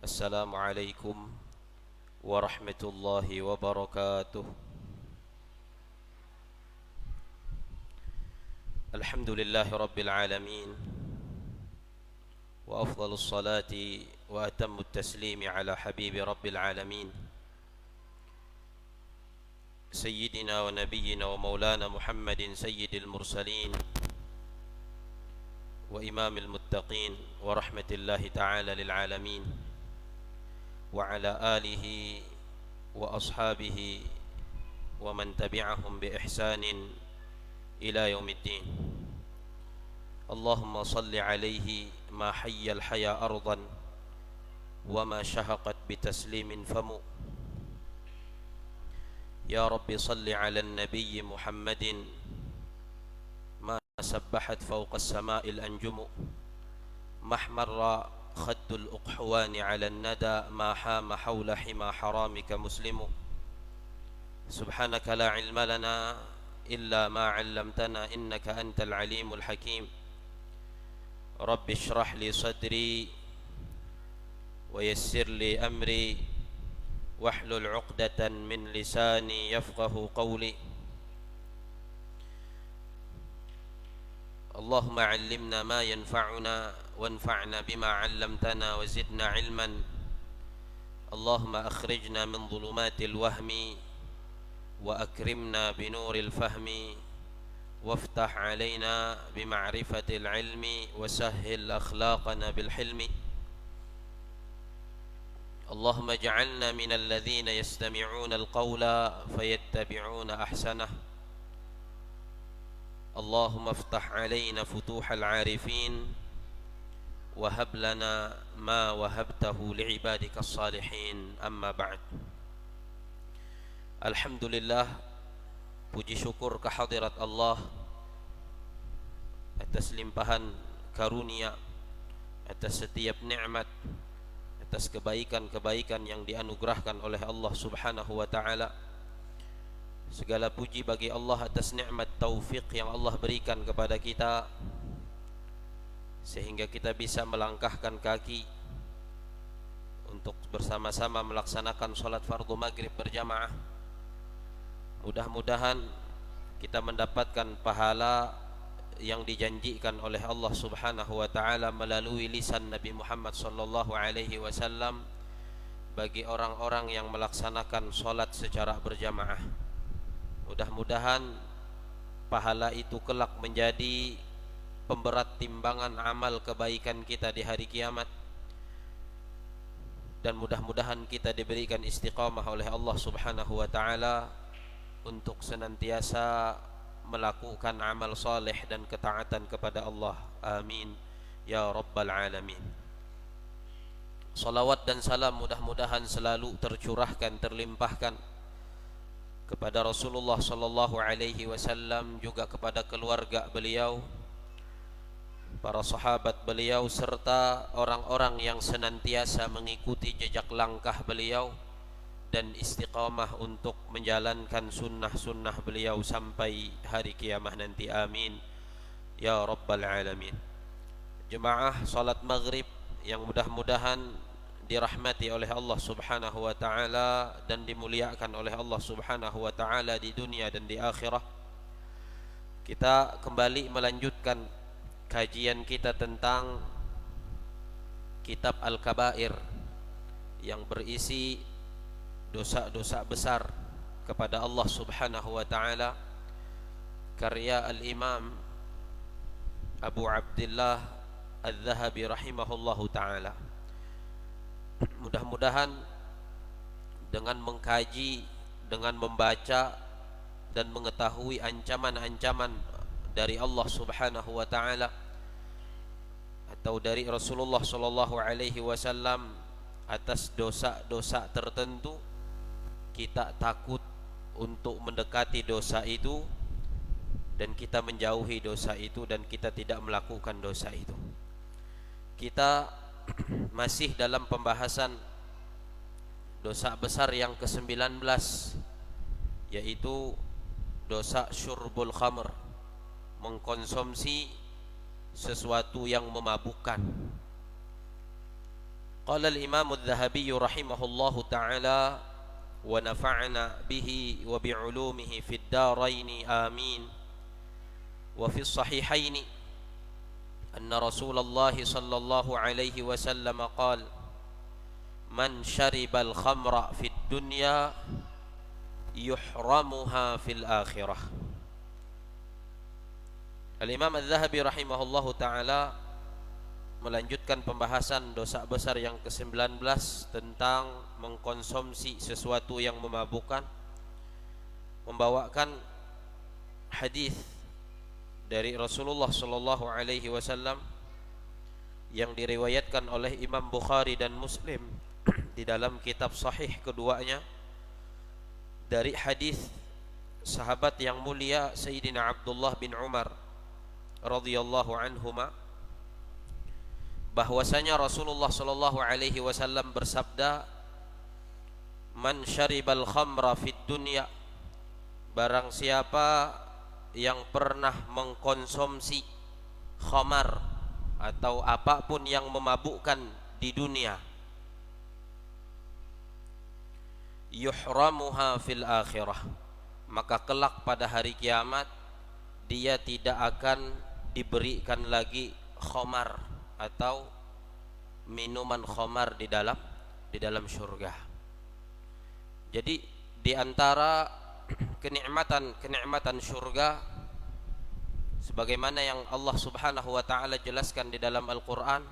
السلام عليكم ورحمة الله وبركاته. الحمد لله رب العالمين، وأفضل الصلاة وأتم التسليم على حبيب رب العالمين سيدنا ونبينا ومولانا محمد سيد المرسلين وإمام المتقين ورحمة الله تعالى للعالمين، وعلى آله وأصحابه ومن تبعهم بإحسان إلى يوم الدين. اللهم صل عليه ما حي الحيا أرضا وما شهقت بتسليم فم. يا رب صل على النبي محمد ما سبحت فوق السماء الأنجم، ما احمر خد الأقحوان على الندى، ما حام حول حمى حرامك مسلم. سبحانك لا علم لنا إلا ما علمتنا إنك أنت العليم الحكيم. رب اشرح لي صدري ويسر لي أمري واحلل عقدة من لساني يفقه قولي. اللهم علمنا ما ينفعنا وانفعنا بما علمتنا وزدنا علما. اللهم أخرجنا من ظلمات الوهم وأكرمنا بنور الفهم، وافتح علينا بمعرفة العلم وسهل أخلاقنا بالحلم. اللهم اجعلنا من الذين يستمعون القول فيتبعون أحسنه. اللهم افتح علينا فتوح العارفين وهب لنا ما وهبته لعبادك الصالحين. أما بعد. Alhamdulillah, puji syukur kehadirat Allah atas limpahan karunia, atas setiap nikmat, atas kebaikan-kebaikan yang dianugerahkan oleh Allah Subhanahu wa taala. Segala puji bagi Allah atas nikmat taufik yang Allah berikan kepada kita sehingga kita bisa melangkahkan kaki untuk bersama-sama melaksanakan salat fardu maghrib berjamaah. Mudah-mudahan kita mendapatkan pahala yang dijanjikan oleh Allah Subhanahu wa taala melalui lisan Nabi Muhammad sallallahu alaihi wasallam bagi orang-orang yang melaksanakan salat secara berjamaah. Mudah-mudahan pahala itu kelak menjadi pemberat timbangan amal kebaikan kita di hari kiamat, dan mudah-mudahan kita diberikan istiqamah oleh Allah Subhanahu wa taala untuk senantiasa melakukan amal saleh dan ketaatan kepada Allah. Amin ya rabbal alamin. Salawat dan salam mudah-mudahan selalu tercurahkan, terlimpahkan kepada Rasulullah sallallahu alaihi wasallam, juga kepada keluarga beliau, para sahabat beliau, serta orang-orang yang senantiasa mengikuti jejak langkah beliau dan istiqamah untuk menjalankan sunnah-sunnah beliau sampai hari kiamat nanti. Amin ya rabbal alamin. Jemaah salat maghrib yang mudah-mudahan dirahmati oleh Allah Subhanahu wa taala dan dimuliakan oleh Allah Subhanahu wa taala di dunia dan di akhirah. Kita kembali melanjutkan kajian kita tentang kitab Al-Kabair yang berisi dosa-dosa besar kepada Allah Subhanahu wa taala, karya Al-Imam Abu Abdullah Al-Zahabi rahimahullahu taala. Mudah-mudahan dengan mengkaji, dengan membaca dan mengetahui ancaman-ancaman dari Allah Subhanahu wa taala atau dari Rasulullah sallallahu alaihi wasallam atas dosa-dosa tertentu, kita takut untuk mendekati dosa itu dan kita menjauhi dosa itu dan kita tidak melakukan dosa itu. Kita masih dalam pembahasan dosa besar yang ke-19, yaitu dosa syurbul khamr, mengkonsumsi sesuatu yang memabukkan. Qala al-Imam Adz-Dzahabi rahimahullahu taala wa nafa'na bihi wa bi'ulumihi fid darain amin. Wa fi as-sahihain anna Rasulullah sallallahu alaihi wasallam qala man syaribal khamra fid dunya yuhramuha fil akhirah. Al-Imam Adz-Dzahabi rahimahullahu taala melanjutkan pembahasan dosa besar yang ke-19 tentang mengkonsumsi sesuatu yang memabukkan, membawakan hadis dari Rasulullah sallallahu alaihi wasallam yang diriwayatkan oleh Imam Bukhari dan Muslim di dalam kitab sahih keduanya dari hadis sahabat yang mulia Sayyidina Abdullah bin Umar radhiyallahu anhuma, bahwasanya Rasulullah sallallahu alaihi wasallam bersabda, man syaribal khamra fid dunya, barang siapa yang pernah mengkonsumsi khamar atau apapun yang memabukkan di dunia, yuhramuha fil akhirah, maka kelak pada hari kiamat dia tidak akan diberikan lagi khamar atau minuman khamar di dalam surga. Jadi di antara kenikmatan surga sebagaimana yang Allah Subhanahu wa taala jelaskan di dalam Al-Qur'an,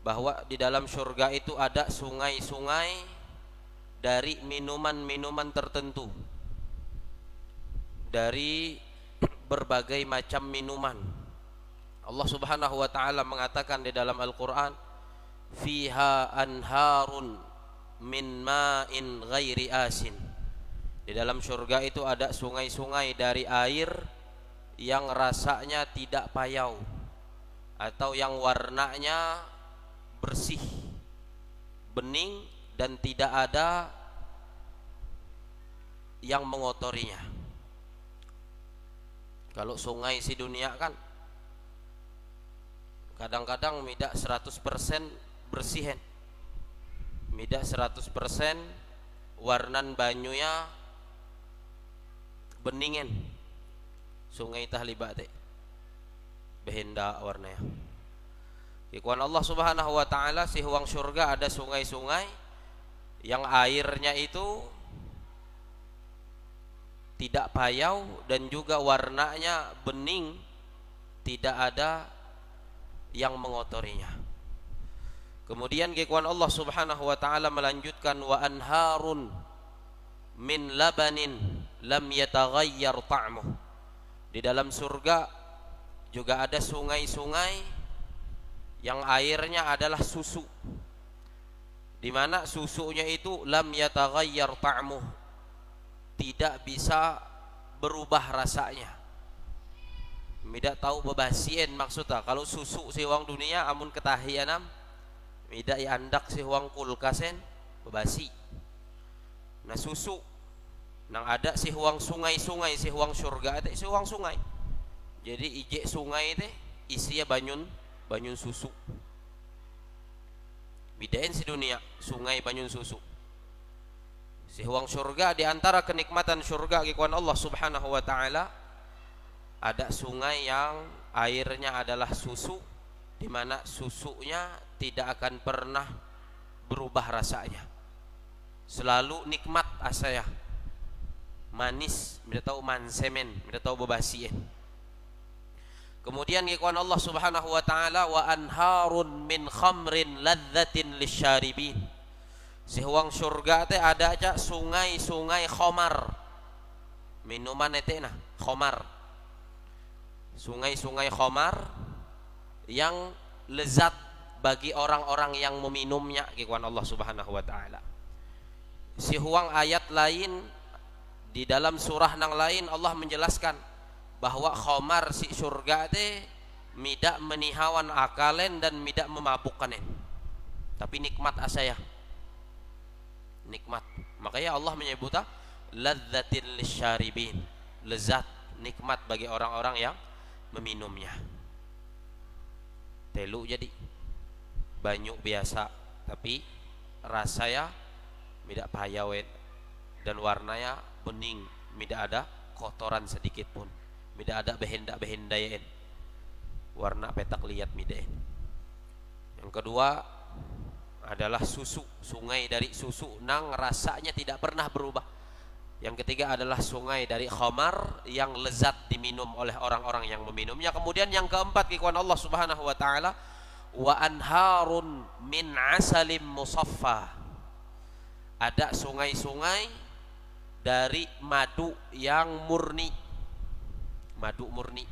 bahwa di dalam surga itu ada sungai-sungai dari minuman-minuman tertentu, dari berbagai macam minuman. Allah Subhanahu wa taala mengatakan di dalam Al-Qur'an, fiha anharun min ma'in ghairi asin. Di dalam surga itu ada sungai-sungai dari air yang rasanya tidak payau atau yang warnanya bersih, bening, dan tidak ada yang mengotorinya. Kalau sungai si dunia kan kadang-kadang tidak 100% bersihin, tidak 100% warnan banyunya beningin. Sungai tahliba teh behenda warnanya. Ikhwan Allah Subhanahu wa taala, si huang surga ada sungai-sungai yang airnya itu tidak payau dan juga warnanya bening, tidak ada yang mengotorinya. Kemudian ikhwan Allah Subhanahu wa taala melanjutkan, wa anharun min labanin lam yataghayyar ta'muh. Di dalam surga juga ada sungai-sungai yang airnya adalah susu, di mana susunya itu lam yataghayyar ta'muh, tidak bisa berubah rasanya. Tidak tahu bebasien maksudnya. Kalau susu si wang dunia amun ketahianam tidak yandak si wang kulkasen bebasi. Nah susu nang ada si huang sungai-sungai, si huang surga teh si huang sungai. Jadi ije sungai teh isinya banyun susu. Bidain si dunia sungai banyun susu. Si huang surga, di antara kenikmatan surga ikhwan Allah Subhanahu wa taala, ada sungai yang airnya adalah susu, di mana susunya tidak akan pernah berubah rasanya. Selalu nikmat asaya, manis, tidak tahu mansemen, tidak tahu bebasien. Kemudian ikhwan Allah Subhanahu wa taala, wa anharun min khamrin ladzatin lisyaribin. Si huang surga teh ada aja sungai-sungai khamar. Minuman etena khamar. Sungai-sungai khamar yang lezat bagi orang-orang yang meminumnya, ikhwan Allah Subhanahu wa taala. Si huang ayat lain di dalam surah nang lain Allah menjelaskan bahwa khamar si surga teh tidak menihawan akalen dan tidak memabukkanen, tapi nikmat asaya, nikmat. Makanya Allah menyebutnya ladzatil lisyaribin, lezat, nikmat bagi orang-orang yang meminumnya. Telu jadi banyu biasa, tapi rasanya tidak pahayawet dan warnanya bening, tidak ada kotoran sedikit pun, tidak ada behenda-behendayan, warna petak liat midain. Yang kedua adalah susu, sungai dari susu nang rasanya tidak pernah berubah. Yang ketiga adalah sungai dari khamar yang lezat diminum oleh orang-orang yang meminumnya. Kemudian yang keempat, kekuatan Allah Subhanahu wa taala, wa anharun min asalim musaffa. Ada sungai-sungai dari madu yang murni. Madu murni.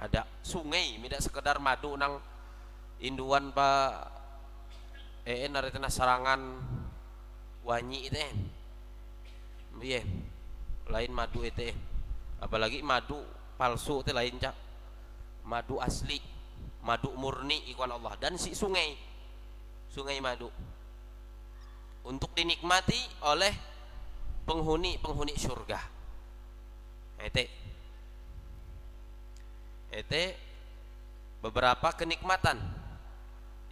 Ada sungai, tidak sekedar madu nang induan pa naretena sarangan wanyi itu iya, lain madu itu, apalagi madu palsu itu lain cak, madu asli, madu murni ikwan Allah. Dan si sungai madu untuk dinikmati oleh penghuni surga. Ete beberapa kenikmatan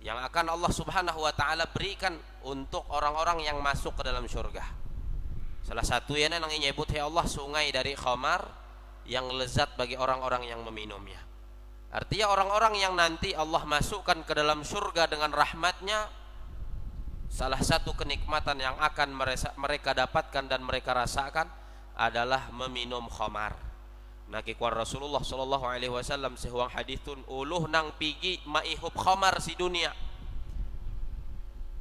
yang akan Allah Subhanahu wa taala berikan untuk orang-orang yang masuk ke dalam surga. Salah satu yang nyebut ya Allah sungai dari khamar yang lezat bagi orang-orang yang meminumnya. Artinya orang-orang yang nanti Allah masukkan ke dalam surga dengan rahmatnya, salah satu kenikmatan yang akan mereka dapatkan dan mereka rasakan adalah meminum khamar. Nah kikuan Rasulullah sallallahu alaihi wasallam sehuang hadithun uluh nang pigi maihub khamar si dunia,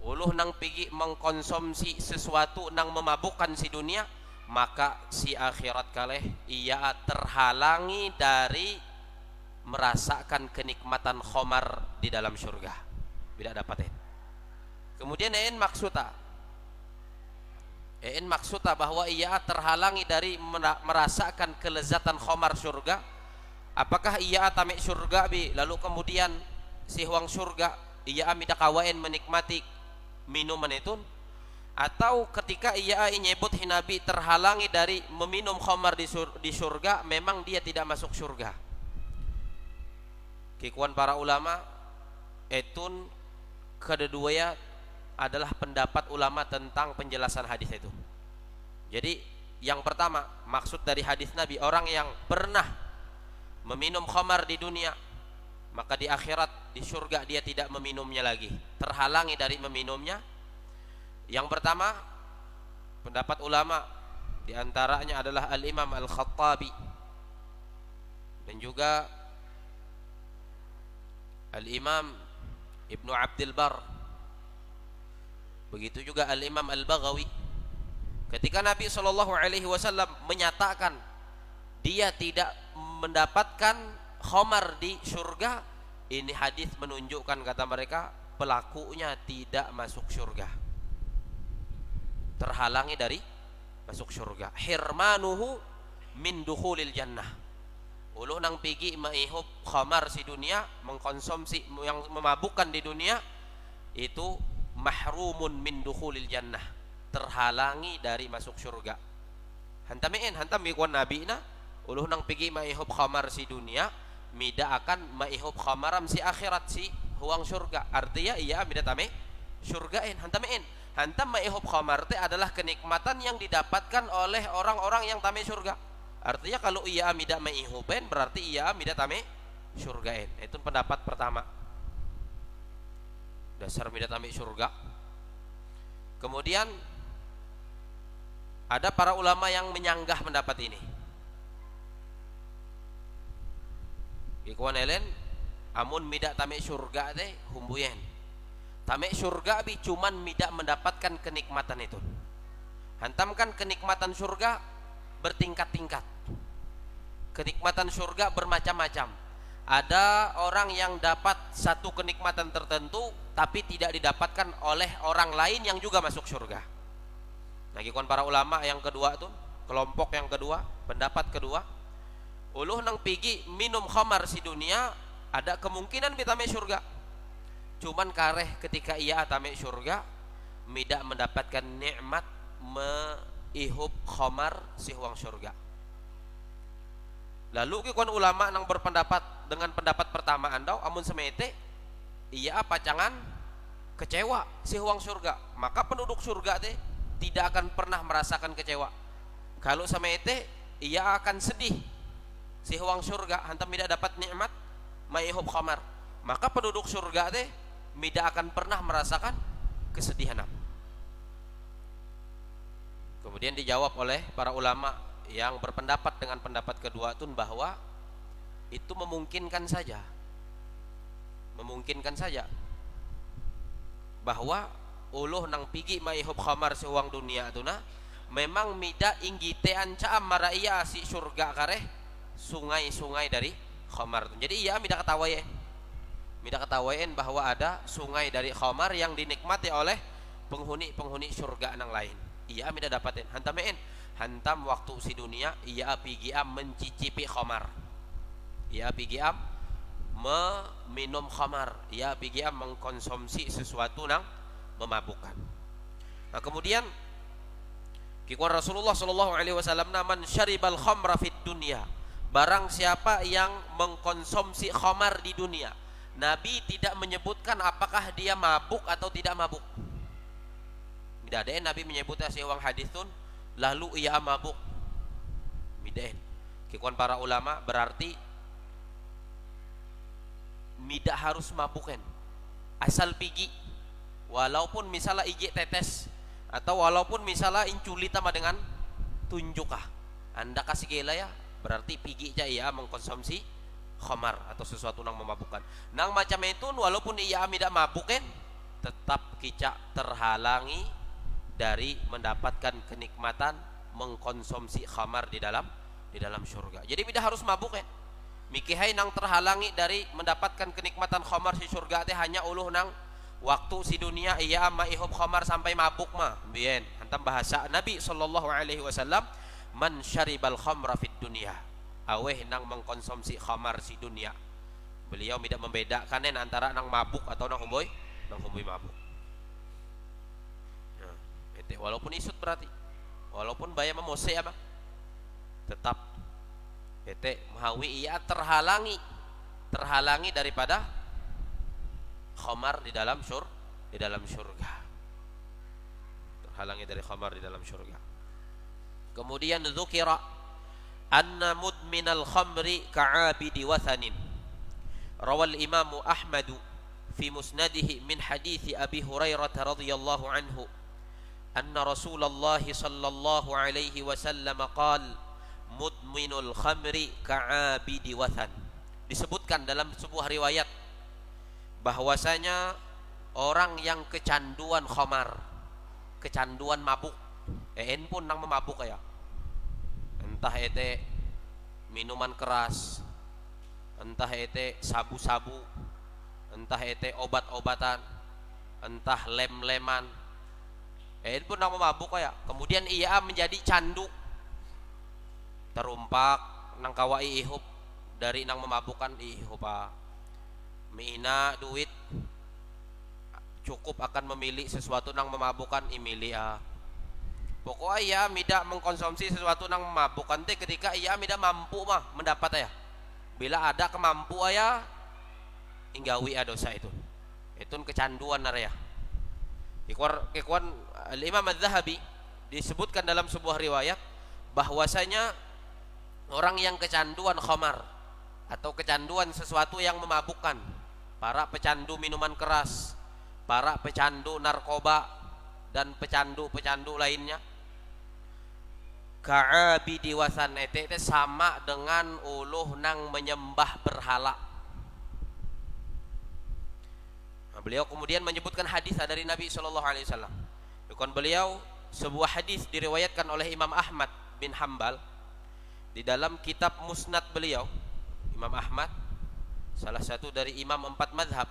uluh nang pigi mengkonsumsi sesuatu nang memabukkan si dunia, maka si akhirat kaleh ia terhalangi dari merasakan kenikmatan khamar di dalam surga, tidak dapat. Kemudian maksudnya bahwa ia terhalangi dari merasakan kelezatan khamar surga. Apakah ia tamek surga bi lalu kemudian si huang surga ia amida kawain menikmati minuman itu, atau ketika ia nyebut hinabi terhalangi dari meminum khamar di surga, memang dia tidak masuk surga. Kikuan para ulama etun kedua adalah pendapat ulama tentang penjelasan hadis itu. Jadi yang pertama, maksud dari hadis Nabi, orang yang pernah meminum khamar di dunia, maka di akhirat di surga dia tidak meminumnya lagi, terhalangi dari meminumnya. Yang pertama pendapat ulama diantaranya adalah Al-Imam Al-Khattabi dan juga Al-Imam Ibnu Abdul Bar, begitu juga Al-Imam Al-Baghawi. Ketika Nabi SAW menyatakan dia tidak mendapatkan khamar di surga, ini hadis menunjukkan, kata mereka, pelakunya tidak masuk surga, terhalangi dari masuk surga. Hirmanuhu min dukhulil jannah. Ulu nang pigi maihub khamar si dunia, mengkonsumsi yang memabukkan di dunia, itu mahrumun min dukhulil jannah, terhalangi dari masuk surga. Hantam ikwan nabi na ulu nang pigi maihub khamar si dunia, mida akan maihub khamaram si akhirat, si huang surga. Artinya ia mida tame surgain. Hantam maihub khamar te adalah kenikmatan yang didapatkan oleh orang-orang yang tame surga. Artinya kalau ia mida maihuben berarti ia mida tame surgain. Itu pendapat pertama, dasar mida tame surga. Kemudian ada para ulama yang menyanggah pendapat ini. Ikuan elen amun mida tame surga teh humbuyen. Tame surga bi cuman mida mendapatkan kenikmatan itu. Hantamkan kenikmatan surga bertingkat-tingkat. Kenikmatan surga bermacam-macam. Ada orang yang dapat satu kenikmatan tertentu tapi tidak didapatkan oleh orang lain yang juga masuk surga. Nah, kikuan para ulama yang kedua tuh, kelompok yang kedua, pendapat kedua, uluh nang pigi minum khamar si dunia, ada kemungkinan bitame surga. Cuman kareh ketika ia atame surga, tidak mendapatkan nikmat ihub khamar si huang surga. Lalu kikuan ulama nang berpendapat dengan pendapat pertama andau, amun semete ia pacangan kecewa si huang surga, maka penduduk surga teh tidak akan pernah merasakan kecewa. Kalau sama ete ia akan sedih si huang surga hantam tidak dapat nikmat maihub khamar, maka penduduk surga teh tidak akan pernah merasakan kesedihan apa. Kemudian dijawab oleh para ulama yang berpendapat dengan pendapat kedua tun bahwa itu memungkinkan saja bahwa uluh nang pigi maihub khamar seuang dunia tuna memang mida inggite anca amara iya si surga kareh sungai-sungai dari khamar. Jadi iya mida ketawain bahwa ada sungai dari khamar yang dinikmati oleh penghuni surga nang lain. Iya mida dapatin hantam waktu si dunia iya pigi am mencicipi khamar, iya pigi am meminum khamar, ia pigiam mengkonsumsi sesuatu yang memabukkan. Nah, kemudian kikuan Rasulullah sallallahu alaihi wasallam man syaribal khamra fid dunya, barang siapa yang mengkonsumsi khamar di dunia, Nabi tidak menyebutkan apakah dia mabuk atau tidak mabuk. Tidak ada Nabi menyebutnya sewang hadithun lalu ia mabuk. Midain kikuan para ulama berarti tidak harus mabukan, asal pigi walaupun misalnya ije tetes atau walaupun misalnya inculi sama dengan tunjukah anda kasih gila ya, berarti pigi aja ia mengkonsumsi khamar atau sesuatu yang memabukkan. Nang macam itu walaupun ia tidak mabukan tetap kicak terhalangi dari mendapatkan kenikmatan mengkonsumsi khamar di dalam surga. Jadi tidak harus mabukan. Mikihai nang terhalangi dari mendapatkan kenikmatan khamar si surga teh hanya uluh nang waktu si dunia iya maihub khamar sampai mabuk mah bien hantam bahasa Nabi sallallahu alaihi wasallam man syaribal khamra fid dunya, aweh nang mengkonsumsi khamar si dunia. Beliau tidak membedakan antara nang mabuk atau nang humboy mabuk. Nah, itu walaupun isut berarti walaupun bayar memose apa tetap ete mahawi ia terhalangi daripada khamar di dalam surga. Terhalangi dari khamar di dalam surga. Kemudian dzukira anna mudminal khamri ka'abidi wathanin. Rawal Imam Ahmad fi musnadihi min hadithi Abi Hurairah radhiyallahu anhu anna Rasulullah sallallahu alaihi wasallam qala mudminul khamri ka'abidi wathan. Disebutkan dalam sebuah riwayat bahwasanya orang yang kecanduan khamar, kecanduan mabuk, pun nang memabuk ya, entah ete minuman keras, entah ete sabu-sabu, entah ete obat-obatan, entah lem-leman, pun nang memabuk ya. Kemudian ia menjadi candu, terumpak nang kawai ihub dari nang memabukkan ihub mina duit cukup akan memilih sesuatu nang memabukkan imili pokoknya ia tidak mengkonsumsi sesuatu nang memabukkan teh ketika ia tidak mampu mah mendapat ya. Bila ada kemampu ya inggawi dosa itu kecanduan ya. Kikuan Imam Az-Zahabi disebutkan dalam sebuah riwayat bahwasanya orang yang kecanduan khamar atau kecanduan sesuatu yang memabukkan, para pecandu minuman keras, para pecandu narkoba dan pecandu lainnya, ka'abidi wasan itu sama dengan uluh nang menyembah berhala. Nah, beliau kemudian menyebutkan hadis dari Nabi sallallahu alaihi wasallam. Bukan beliau sebuah hadis diriwayatkan oleh Imam Ahmad bin Hambal di dalam kitab musnad beliau. Imam Ahmad salah satu dari imam 4 mazhab,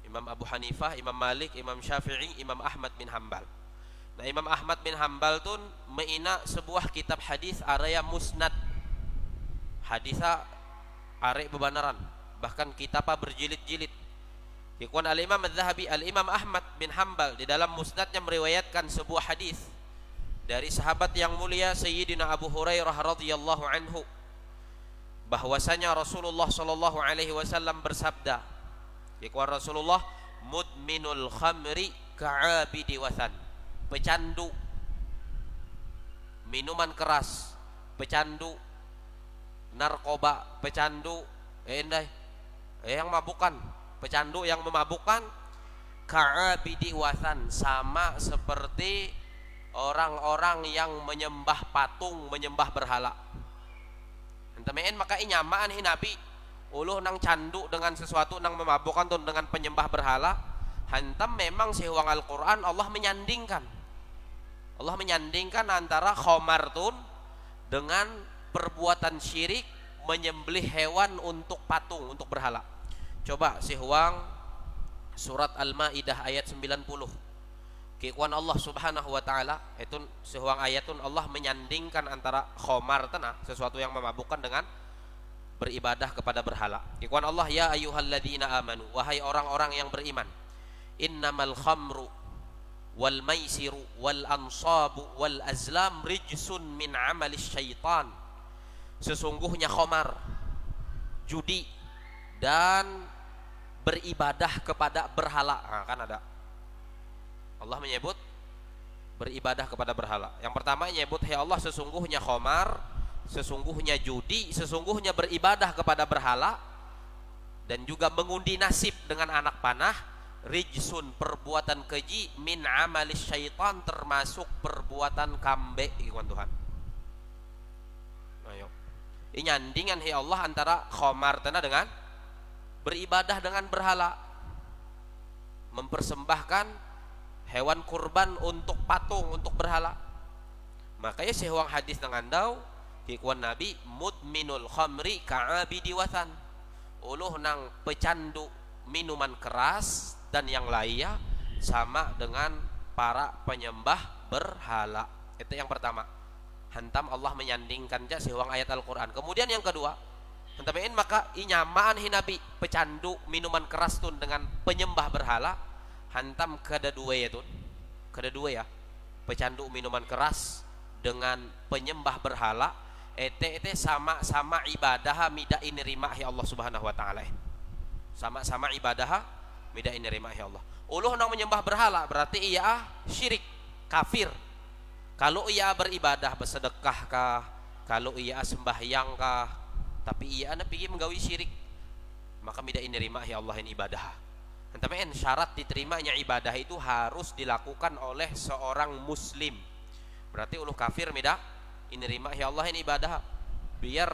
Imam Abu Hanifah, Imam Malik, Imam Syafi'i, Imam Ahmad bin Hambal. Nah, Imam Ahmad bin Hambal tun meina sebuah kitab hadis area musnad, hadisa are bebanaran, bahkan kitabnya berjilid-jilid. Ikhwan al-Imam Az-Zahabi, al-Imam Ahmad bin Hambal di dalam musnadnya meriwayatkan sebuah hadis dari sahabat yang mulia Sayyidina Abu Hurairah radhiyallahu anhu bahwasanya Rasulullah sallallahu alaihi wasallam bersabda, ikhwan Rasulullah mudminul khamri ka'abidi wathan, pecandu minuman keras, pecandu narkoba, pecandu yang mabukkan, pecandu yang memabukkan, ka'abidi wathan, sama seperti orang-orang yang menyembah patung, menyembah berhala. Entemen maka inyamaan hinabi uluh nang candu dengan sesuatu nang memabukkan tun dengan penyembah berhala. Hantam memang sehwang Al-Quran Allah menyandingkan antara khomar tun dengan perbuatan syirik menyembelih hewan untuk patung, untuk berhala. Coba sehwang surat Al-Maidah ayat 90. Kikuan Allah Subhanahu wa taala itu sehwang ayatun Allah menyandingkan antara khomar tanah, sesuatu yang memabukkan, dengan beribadah kepada berhala. Kikuan Allah, ya ayyuhalladzina amanu, wahai orang-orang yang beriman, innamal khamru wal maisiru wal ansabu wal azlam rijsun min amalis syaitan. Sesungguhnya khomar, judi, dan beribadah kepada berhala. Nah, kan ada Allah menyebut beribadah kepada berhala. Yang pertama menyebut, ya Allah, sesungguhnya khomar, sesungguhnya judi, sesungguhnya beribadah kepada berhala, dan juga mengundi nasib dengan anak panah, rijsun, perbuatan keji, min amalis syaitan, termasuk perbuatan kambe, ikhwan Tuhan. Ayo, ini nyandingan ya Allah antara khomar tanah dengan beribadah dengan berhala, mempersembahkan hewan kurban untuk patung, untuk berhala. Makanya sehwang hadis nangandau kikuan Nabi, mudminul khamri ka'abidi wathan, uluh nang pecandu minuman keras dan yang lainnya sama dengan para penyembah berhala. Itu yang pertama. Hantam Allah menyandingkan ja sehwang ayat Al-Quran. Kemudian yang kedua, hantamin maka inyamaan hinabi pecandu minuman keras tun dengan penyembah berhala. Hantam kada dua ya, pecandu minuman keras dengan penyembah berhala, ete sama-sama ibadah mida inerima ya Allah Subhanahu wa taala. Sama-sama ibadah mida inerima ya Allah. Uluh nang menyembah berhala berarti ia syirik, kafir. Kalau ia beribadah, bersedekah kah, kalau ia sembahyang kah, tapi ia pergi menggawi syirik, maka mida inerima ya Allah ini ibadah. Teman-teman, syarat diterimanya ibadah itu harus dilakukan oleh seorang muslim. Berarti uluh kafir mida inerima ya Allah ini ibadah. Biar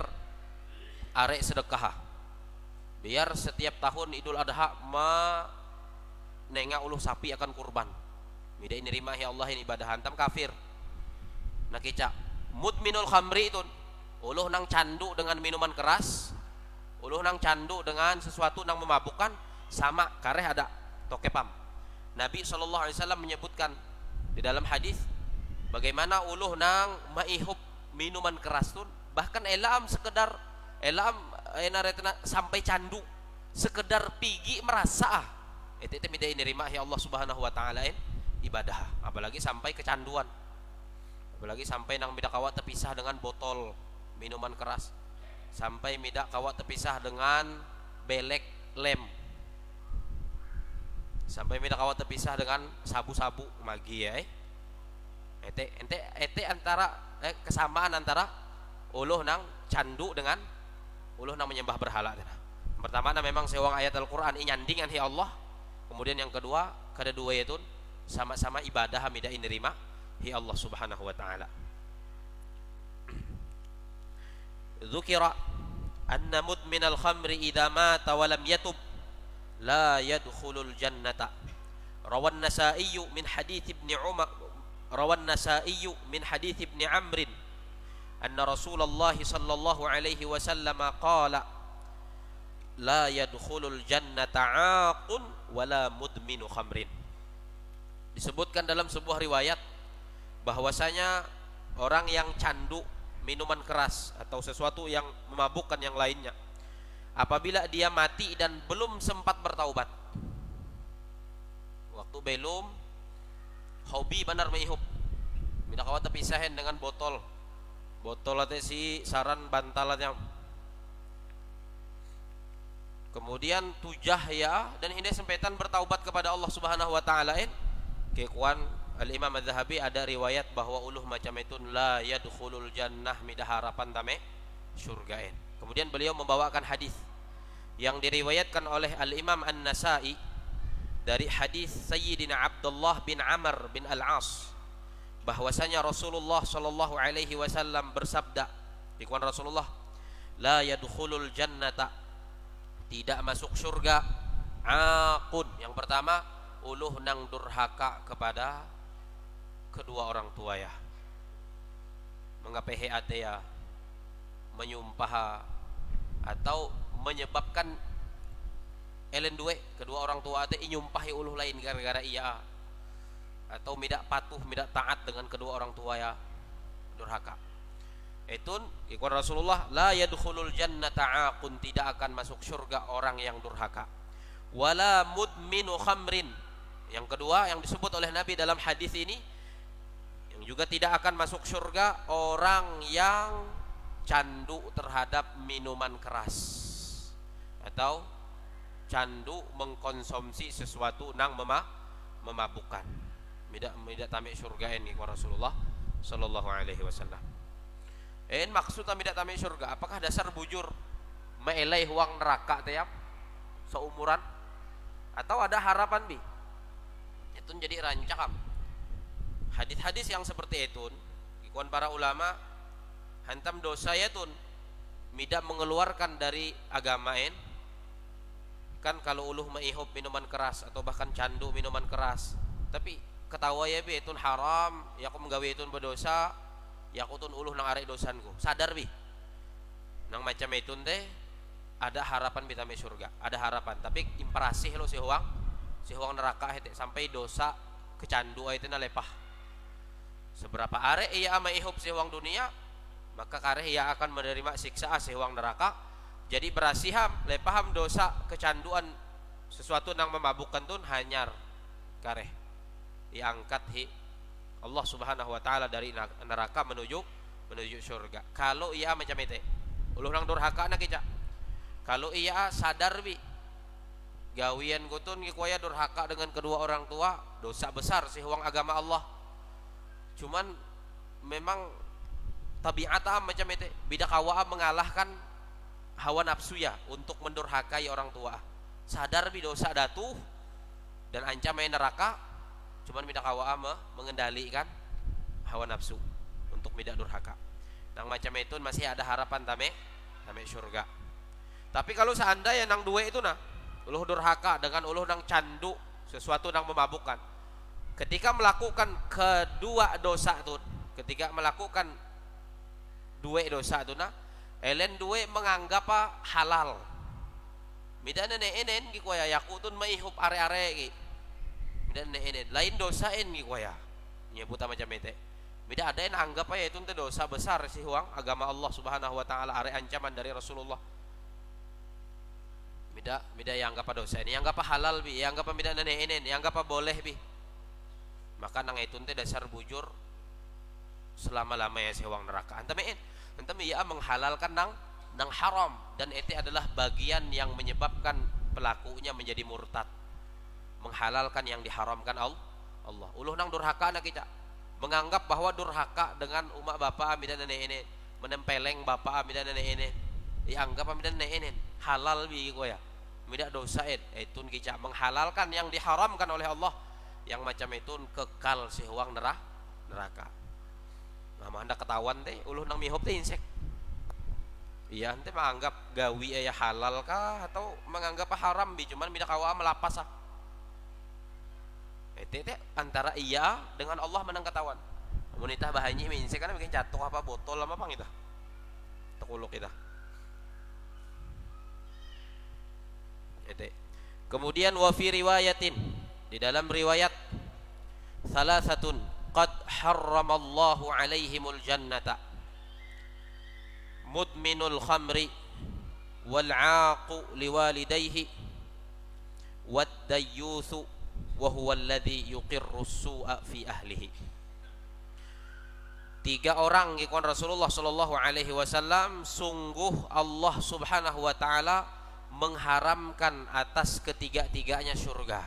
arek sedekah, biar setiap tahun Idul Adha menengah uluh sapi akan kurban, mida inerima ya Allah ini ibadah. Hantam kafir. Nah kica mudminul khamri itu uluh nang candu dengan minuman keras, uluh nang candu dengan sesuatu nang memabukkan, sama kareh ada tokepam. Nabi SAW menyebutkan di dalam hadis bagaimana uluh nang maihub minuman keras tun, bahkan elam sekedar elam enaretna sampai candu, sekedar pigi merasa itu mida inerima ya Allah Subhanahu wa taala ibadah. Apalagi sampai kecanduan, apalagi sampai nang mida kawat terpisah dengan botol minuman keras, sampai mida kawat terpisah dengan belek lem, sampai mida kawat terpisah dengan sabu-sabu magi ya. Ente antara kesamaan antara uluh nang candu dengan uluh nang menyembah berhala. Pertama memang sewang ayat Al-Quran nyandingan ya Allah. Kemudian yang kedua itu sama-sama ibadah mida inerima ya Allah Subhanahu wa taala. Dzukira anna mudminal khamri idza mata wa lam yatub la yadkhulul jannata. Rawan Nasa'i min hadits Ibnu Umar, rawan Nasa'i min hadits Ibnu Amr anna Rasulullah sallallahu alaihi wasallam qala la yadkhulul jannata 'aqun wala mudminu khamrin. Disebutkan dalam sebuah riwayat bahwasanya orang yang candu minuman keras atau sesuatu yang memabukkan yang lainnya, apabila dia mati dan belum sempat bertaubat, waktu belum hobi benar mihub, mina kawat terpisahin dengan botol ate si saran bantalannya Kemudian tujah ya, dan ini sempetan bertaubat kepada Allah Subhanahu wa taala. Kekuan Al-Imam Az-Zahabi ada riwayat bahwa uluh macam itu la yadkhulul jannah, mida harapan tame surga. Kemudian beliau membawakan hadis yang diriwayatkan oleh Al-Imam An-Nasa'i dari hadis Sayyidina Abdullah bin Amr bin Al-As, bahwasanya Rasulullah sallallahu alaihi wasallam bersabda, ikhwan Rasulullah, la yadkhulul jannata, tidak masuk surga, aqun, yang pertama uluh nang durhaka kepada kedua orang tua ya, mengapehe ate ya, menyumpah atau menyebabkan elen duwe kedua orang tua ate inyumpahi uluh lain gara-gara iya, atau tidak patuh, tidak taat dengan kedua orang tua ya, durhaka. Itun ikut Rasulullah, la yadkhulul jannata aqun, tidak akan masuk surga orang yang durhaka. Wala mudminu khamrin, yang kedua yang disebut oleh Nabi dalam hadis ini, yang juga tidak akan masuk surga orang yang candu terhadap minuman keras atau candu mengkonsumsi sesuatu nang memabukkan. Tidak tamek surga ini ku Rasulullah sallallahu alaihi wasallam. Maksudnya tidak tamek surga, apakah dasar bujur meelai huang neraka tiap seumuran, atau ada harapan bi? Itu jadi rancakam. Hadis-hadis yang seperti itu, ikuan para ulama hantam dosa ya tun, tidak mengeluarkan dari agama kan. Kalau uluh maihub minuman keras atau bahkan candu minuman keras, tapi ketawa ya bi itu haram, ya aku menggawe itu berdosa, ya aku tun uluh nang arek dosanku, sadar bi nang macam itu teh ada harapan bisa masuk surga, ada harapan, tapi imprasih lo si huang neraka hete sampai dosa kecandu itu na lepah. Seberapa arek ia maihub si huang dunia, maka kareh ia akan menerima siksa si huang neraka. Jadi berasiham lepaham dosa kecanduan sesuatu nang memabukkan tun hanyar kareh diangkat Allah Subhanahu wa taala dari neraka menuju surga. Kalau ia macam itu uluh nang durhaka nak kica, kalau ia sadar bi gawian gutun ngikuaya durhaka dengan kedua orang tua, dosa besar si huang agama Allah. Cuman memang tabiat macam itu, bidak awam mengalahkan hawa nafsu ya untuk mendurhakai orang tua. Sadar bi dosa datuh dan ancam main neraka, cuman bidak awam mengendalikan hawa nafsu untuk tidak durhaka. Nang macam itu masih ada harapan tame surga. Tapi kalau seandainya nang dua itu nah, uluh durhaka dengan uluh nang candu sesuatu nang memabukkan, ketika melakukan kedua dosa itu, ketika melakukan dua dosa itu nah, elen dua menganggap halal. Mida nene gi koya yakutun maihub are-are gi. Mida nene lain dosain gi koya. Nyebut macam itu. Mida ada yang anggap itu teh dosa besar si huang agama Allah Subhanahu wa taala, are ancaman dari Rasulullah. Mida yang anggap dosa ini, yang anggap halal bi, yang anggap mida nene, yang anggap boleh bi. Maka nang itu teh dasar bujur selama-lamanya si huang neraka. Antam ia menghalalkan nang haram, dan itu adalah bagian yang menyebabkan pelakunya menjadi murtad, menghalalkan yang diharamkan Allah. Uluh nang durhaka nak kita menganggap bahwa durhaka dengan umat bapa amida nenek ini, menempeleng bapa amida nenek ini, dianggap amida nenek ini halal bi ya, tidak dosa itu kita menghalalkan yang diharamkan oleh Allah, yang macam itu kekal si huang neraka. Nah, anda ketahuan teh uluh nang mihop teh insek. Iya, ente menganggap gawi ayah halal kah atau menganggap haram bi, cuman tidak kawa melapas ah. Teh antara iya dengan Allah menang ketahuan. Wanita bahanyi insek kan bikin jatuh apa botol apa pang kita. Tekuluk kita. Kemudian wa fi riwayatin, di dalam riwayat, salasatun qad harramallahu alaihimul jannata, mudminul khamri wal 'aqu liwalidayhi wad dayyuthu wa huwa alladhi yuqirru as-su'a fi ahlihi. Tiga orang ikon Rasulullah sallallahu alaihi wasallam, sungguh Allah Subhanahu wa taala mengharamkan atas ketiga-tiganya surga.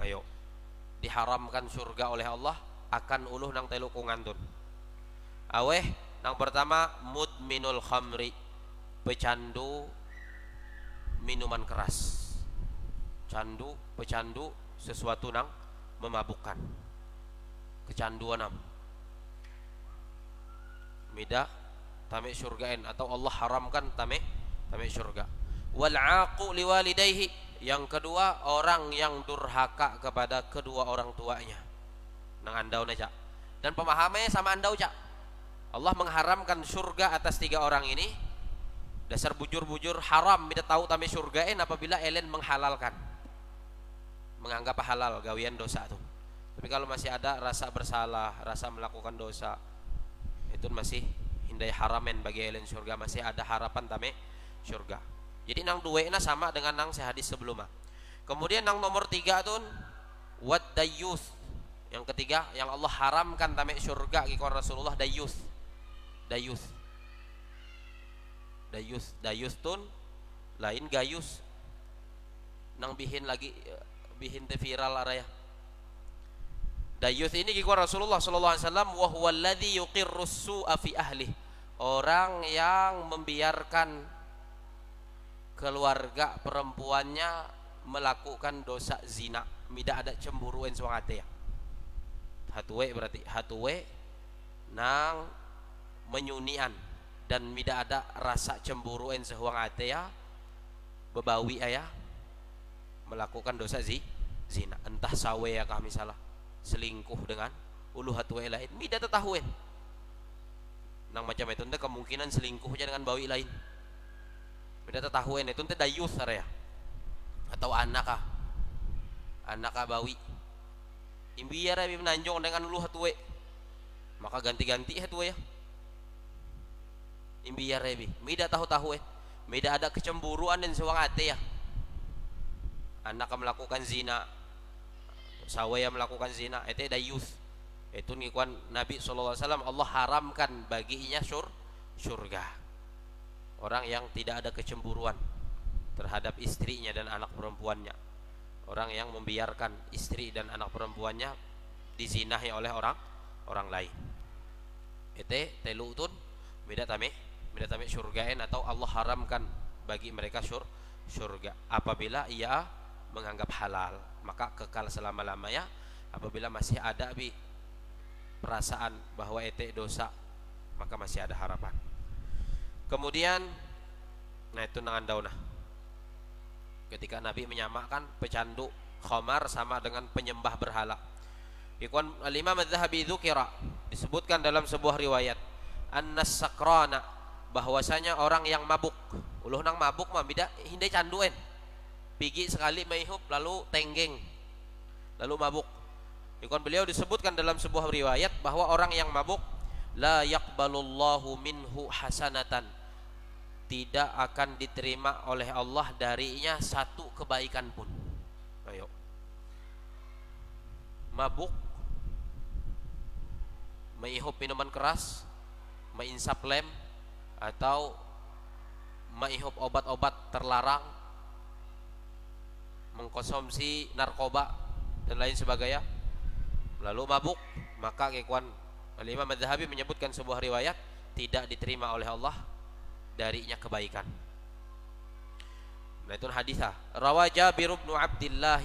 Ayo, diharamkan surga oleh Allah akan uluh nang telu kungantun. Aweh nang pertama mudminul khamri, pecandu minuman keras. Pecandu sesuatu nang memabukkan. Kecanduan nam. Mida tame surgaen atau Allah haramkan tame surga. Wal aqu liwalidayhi, yang kedua orang yang durhaka kepada kedua orang tuanya. Nang andau na, Cak. Dan pemahamannya sama andau, Cak. Allah mengharamkan surga atas tiga orang ini. Dasar bujur-bujur haram mida tahu tame surgaen apabila elen menghalalkan. Menganggap halal gawian dosa tuh. Tapi kalau masih ada rasa bersalah, rasa melakukan dosa, itu masih hindai haramen bagi elen surga, masih ada harapan tame surga. Jadi nang duena sama dengan nang sehadis sebelumnya. Kemudian nang nomor 3 tuh wad dayus. Yang ketiga yang Allah haramkan tame surga ikon Rasulullah dayus. Dayus tun lain gayus. Nang bihin te viral araya. Dayus ini ikon Rasulullah sallallahu alaihi wasallam wa huwa alladzi yuqirrus su'a fi ahli. Orang yang membiarkan keluarga perempuannya melakukan dosa zina, mida ada cemburuan suangate ya. Hatuwe berarti hatuwe nang menyunian dan mida ada rasa cemburuan suangate ya, bebawi ayah melakukan dosa zina, entah sawe ya kami salah selingkuh dengan ulu hatuwe lain, mida tetahuan nang macam itu ente kemungkinan selingkuhnya dengan bawi lain. Beda tetahuan itu ente dayus area atau anak bawi imbiar ya menanjong dengan ulu hatuwe maka ganti-ganti hatuwe ya imbiar ya mida tahu mida ada kecemburuan dan sewang ate ya anak melakukan zina sawaya melakukan zina itu dayus itu ngikuan Nabi SAW Allah haramkan baginya surga. Orang yang tidak ada kecemburuan terhadap istrinya dan anak perempuannya. Orang yang membiarkan istri dan anak perempuannya dizinahi oleh orang lain. Ete telutun beda tame surgaen atau Allah haramkan bagi mereka surga apabila ia menganggap halal, maka kekal selama-lamanya. Apabila masih ada perasaan bahwa ete dosa, maka masih ada harapan. Kemudian nah itu nangandauna ketika Nabi menyamakan pecandu khamar sama dengan penyembah berhala. Ikhwan al-Imam Az-Zahabi dzukira disebutkan dalam sebuah riwayat annas sakrana, bahwasanya orang yang mabuk, uluh nang mabuk mah bida hindai canduen pigi sekali maihup lalu tenggeng lalu mabuk. Ikhwan beliau disebutkan dalam sebuah riwayat bahwa orang yang mabuk la yaqbalullahu minhu hasanatan, tidak akan diterima oleh Allah darinya satu kebaikan pun. Ayo, mabuk, maihup minuman keras, mainsap lem, atau maihup obat-obat terlarang, mengkonsumsi narkoba dan lain sebagainya, lalu mabuk, maka ikhwan Al-Imam Az-Zahabi menyebutkan sebuah riwayat tidak diterima oleh Allah darinya kebaikan. Nah itu hadisah rawa Jabir bin Abdullah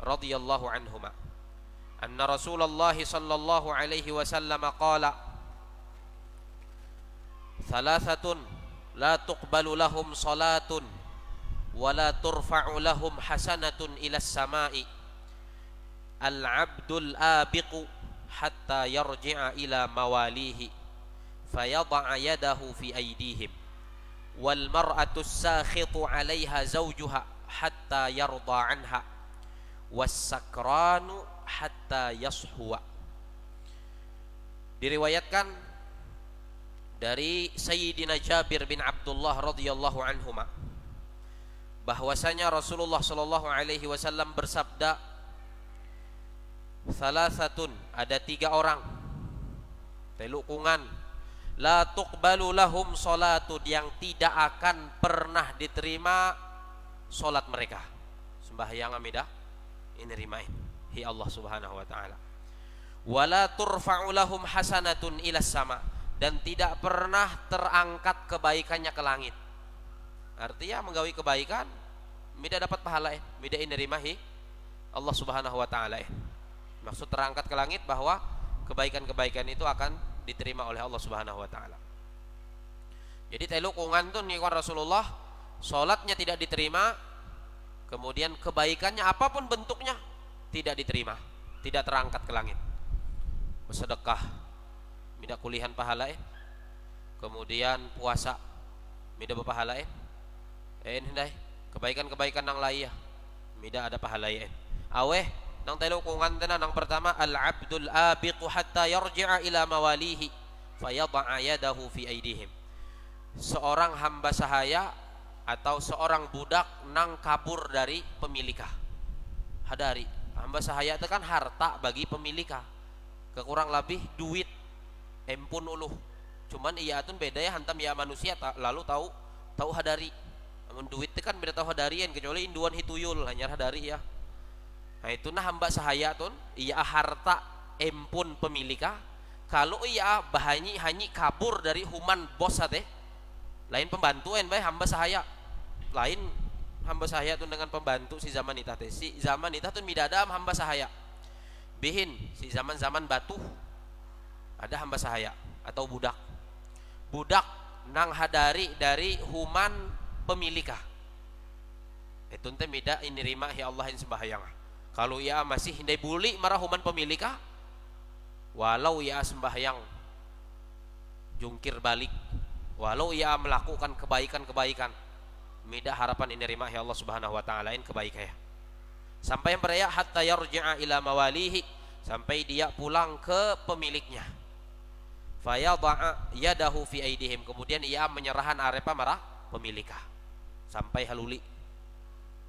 radhiyallahu anhuma anna Rasulullah sallallahu alaihi wasallam qala thalathatun la tuqbalu lahum salatun wa la turfa'u lahum hasanatun ila as-sama'i al-'abdul abiqu hatta yarji'a ila mawalihi fayad'a yadahu fi aydihim wal mar'atu as-sakhitu 'alayha zawjuha hatta yarda 'anha was sakranu hatta yashuwa. Diriwayatkan dari Sayyidina Jabir bin Abdullah radhiyallahu anhuma bahwasanya Rasulullah sallallahu alaihi wasallam bersabda, salasatun, ada 3 orang telukungan la tuqbalu lahum salatun, yang tidak akan pernah diterima salat mereka. Sembahyang amidah ini rimain hi Allah Subhanahu wa taala. Wala turfa'u lahum hasanatun ilas sama, dan tidak pernah terangkat kebaikannya ke langit. Artinya menggawi kebaikan mida dapat pahala, mida nerima hi Allah Subhanahu wa taala. Maksud terangkat ke langit bahwa kebaikan-kebaikan itu akan diterima oleh Allah Subhanahu wa taala. Jadi telu kungan tuh nih Rasulullah, salatnya tidak diterima, kemudian kebaikannya apapun bentuknya tidak diterima, tidak terangkat ke langit. Bersedekah mida kulihan pahala, kemudian puasa mida berpahala, hindai kebaikan-kebaikan nang lain mida ada pahala, aweh nang telu kungan tena nang pertama al-abdul abiqu hatta yarji'a ila mawalihi fayad'a yadahu fi aidihim. Seorang hamba sahaya atau seorang budak nang kabur dari pemilikah. Hadari hamba sahaya itu kan harta bagi pemilikah, kekurang lebih duit empun uluh, cuman iya atun beda ya hantam ya manusia lalu tahu hadari. Namun duit itu kan beda tahu hadarian, kecuali induan hituyul hanya hadari ya. Nah itu nah hamba sahaya tun iya harta empun pemilikah. Kalau iya bahanyi hanyi kabur dari human bos teh, lain pembantuan bae hamba sahaya, lain hamba sahaya tun dengan pembantu si zaman itah teh. Si zaman itah tun midadam hamba sahaya bihin si zaman batu ada hamba sahaya atau budak nang hadari dari human pemilikah. Itu teh mida inirima ya Allah yang sembahyang. Kalau ia masih hindai buli marah human pemilikah, walau ia sembahyang jungkir balik, walau ia melakukan kebaikan mida harapan inirima ya Allah Subhanahu wa taala in kebaikan ya. Sampai yang beraya hatta yarji'a ila mawalihi, sampai dia pulang ke pemiliknya. Fayadha'a yadahu fi aidihim, kemudian ia menyerahan arepa marah pemilikah sampai haluli,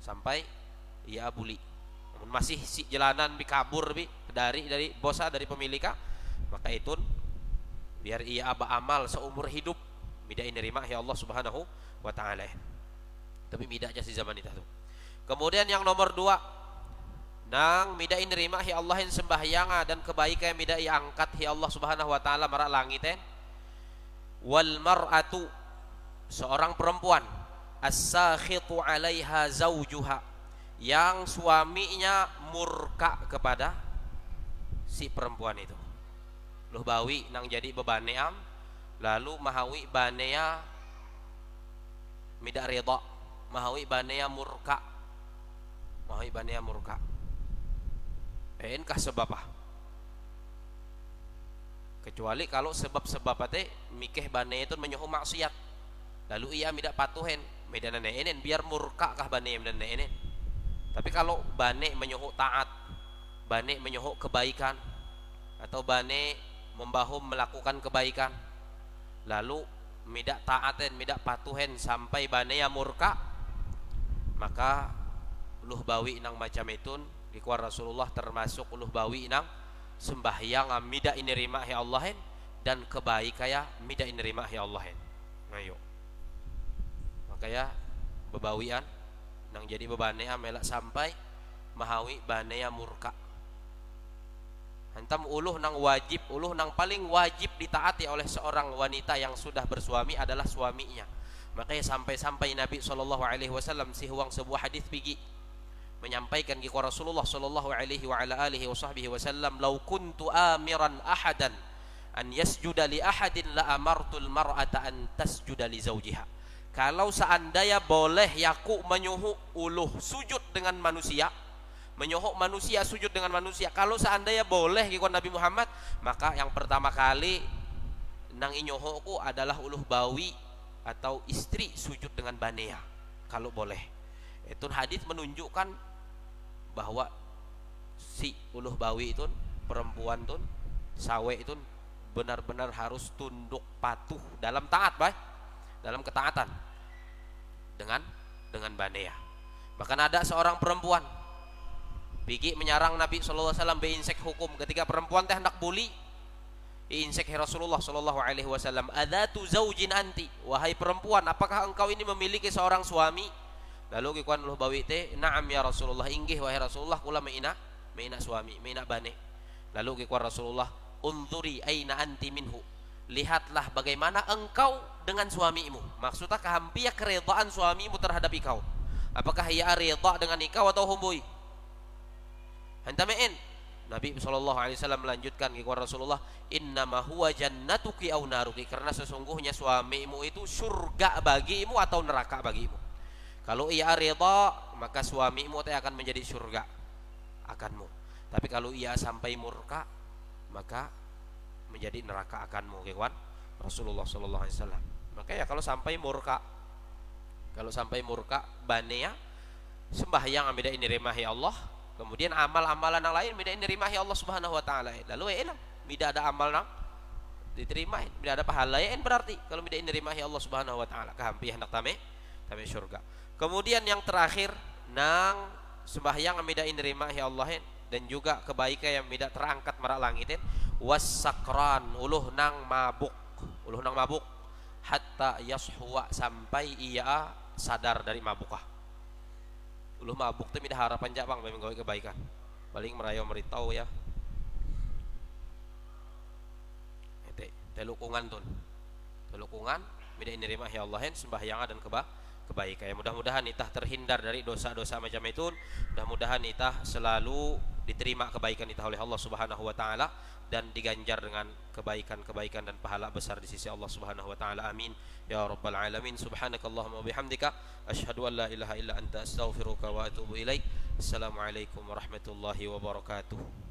sampai ia buli. Namun masih si jalanan bi kabur bi dari bosa dari pemilikah, maka itu biar ia aba amal seumur hidup mida nerima ya Allah Subhanahu wa taala. Tapi mida aja si zaman itu tuh. Kemudian yang nomor 2 nang mida nerima hi Allah yang sembahyang dan kebaikan mida angkat hi Allah Subhanahu wa taala marak langiten. Wal mar'atu, seorang perempuan as-sakhitu 'alaiha zaujuha, yang suaminya murka kepada si perempuan itu. Luh bawi nang jadi bebaneam lalu mahawi banea mida ridha, mahawi banea murka, mahawi banea murka. Kah sebab apa? Kecuali kalau sebab-sebab teh mikeh bane itu menyuhu maksiat, lalu ia tidak patuhen medan neenen biar murka kah bane dan neenen. Tapi kalau bane menyuhu taat, bane menyuhu kebaikan, atau bane membahum melakukan kebaikan, lalu tidak taaten tidak patuhen sampai bane ya murka, maka uluh bawi nang macam itun dikuar Rasulullah termasuk uluh bawi nang sembahyang mida inirima ya Allahin dan kebaikan mida inirima ya Allahin. Ayo makanya bebawian nang jadi bebanea melak sampai mahawi banea murka. Hantam uluh nang wajib, uluh nang paling wajib ditaati oleh seorang wanita yang sudah bersuami adalah suaminya. Makanya sampai Nabi SAW si huang sebuah hadis pigi menyampaikan kepada Rasulullah sallallahu alaihi wa ala alihi wasallam, "Lau kuntu amiran ahadan an yasjuda li ahadin la amartul mar'ata an tasjuda li zawjiha." Kalau seandainya boleh yaku menyuruh uluh sujud dengan manusia, menyuruh manusia sujud dengan manusia, kalau seandainya boleh kepada Nabi Muhammad, maka yang pertama kali nang inyuhuku adalah uluh bawi atau istri sujud dengan banea kalau boleh. Itu hadis menunjukkan bahwa si uluh bawi itu perempuan itu sawe itu benar-benar harus tunduk patuh dalam taat baik, dalam ketaatan dengan banea. Bahkan ada seorang perempuan pergi menyerang Nabi SAW beinsek hukum ketika perempuan teh hendak bully, Iinsek Rasulullah sallallahu alaihi wasallam, "Adzatu zaujin anti?" Wahai perempuan, apakah engkau ini memiliki seorang suami? Lalu kikuan uluh bawi teh, "Na'am ya Rasulullah." Inggih wahai Rasulullah, kula meina suami, meina bane. Lalu kikuan Rasulullah, "Unzuri aina anti minhu." Lihatlah bagaimana engkau dengan suamimu. Maksudnya kahampia keredaan suamimu terhadap ikau. Apakah ia reda dengan ikau atau humbui? Hantamein. Nabi SAW melanjutkan kepada Rasulullah, "Innama huwa jannatuki au naruki." Karena sesungguhnya suamimu itu surga bagimu atau neraka bagimu. Kalau ia reda, maka suamimu akan menjadi surga akanmu. Tapi kalau ia sampai murka, maka menjadi neraka akanmu, kawan Rasulullah sallallahu alaihi wasallam. Maka ya kalau sampai murka banea sembahyang amida ini remahi Allah, kemudian amal-amalan yang lain mida ini remahi Allah Subhanahu wa taala. Lalu elam mida ada amal nang diterima, mida ada pahala berarti kalau mida ini remahi Allah Subhanahu wa taala kahampi hendak tame surga. Kemudian yang terakhir nang sembahyang amida ini remahi Allah dan juga kebaikan yang mida terangkat marak langitin, wassakran uluh nang mabuk hatta yashuwa sampai ia sadar dari mabukah. Uluh mabuk teh mida harapan jabang memang gawe kebaikan, paling merayo meritahu ya telukungan mida nerima ya Allah sembahyangan dan kebaikan. Ya, mudah-mudahan itah terhindar dari dosa-dosa macam itu. Mudah-mudahan itah selalu diterima kebaikan itah oleh Allah Subhanahu wa taala dan diganjar dengan kebaikan-kebaikan dan pahala besar di sisi Allah Subhanahu wa taala. Amin ya rabbal alamin. Subhanakallahumma wa bihamdika asyhadu an la ilaha illa anta astaghfiruka wa atubu ilaik. Assalamualaikum warahmatullahi wabarakatuh.